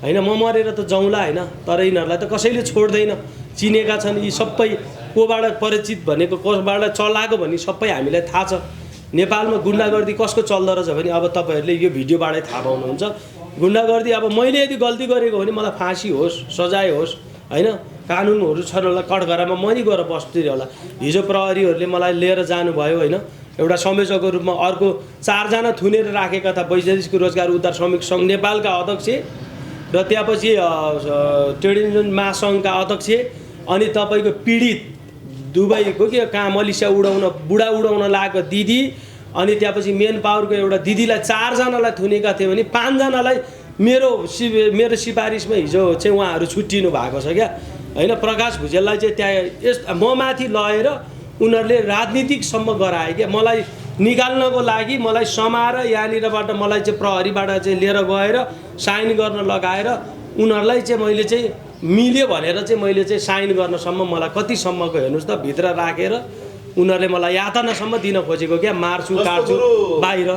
हैन म मरेर त जाउँला हैन तर यिनीहरूलाई त कसैले छोड्दैन चिनेका छन् यी सबै कोबाट परिचित भनेको कोबाट चलाएको भन्ने सबै हामीलाई थाहा छ नेपालमा गुन्डागर्दी कसको चल्दो रहेछ भने अब तपाईहरूले यो भिडियोबाटै थाहा पाउनुहुन्छ गुन्डागर्दी अब मैले यदि गल्ती गरेको भने मलाई फाँसी होस् सजाय होस् हैन कानुनहरू छन् होला कठघरामा म नि गएर बस्दिनँ होला हिजो प्रहरीहरूले मलाई लिएर जानुभयो हैन एउटा संयोजकको रूपमा अर्को 4 जना थुनेर राखेका था वैदेशिक रोजगार उद्धार श्रमिक सङ्घ नेपालका अध्यक्ष र त्यसपछि ट्रेड युनियन महासङ्घका अध्यक्ष अनि तपाईको पीडित दुबईको के कहाँ मलेसिया उडाउन बुढा उडाउन लागेको दिदी अनि त्यसपछि मेन पावरको एउटा दिदीलाई 4 जनालाई थुनेका थिए भने 5 जनालाई मेरो सिफारिसमा हिजो चाहिँ उहाँहरू छुट्टिनु भएको छ क्या हैन प्रकाश भुजेललाई चाहिँ त्यहाँ म माथि लगेर उनीहरूले राजनीतिकसम्म गराए क्या मलाई निकाल्नको लागि मलाई समाएर यहाँनिरबाट मलाई चाहिँ प्रहरीबाट चाहिँ लिएर गएर साइन गर्न लगाएर उनीहरूलाई चाहिँ मैले चाहिँ मिल्यो भनेर चाहिँ मैले चाहिँ साइन गर्नसम्म मलाई कतिसम्मको हेर्नुहोस् त भित्र राखेर उनीहरूले मलाई यातनासम्म दिन खोजेको क्या मार्छु काट्छु बाहिर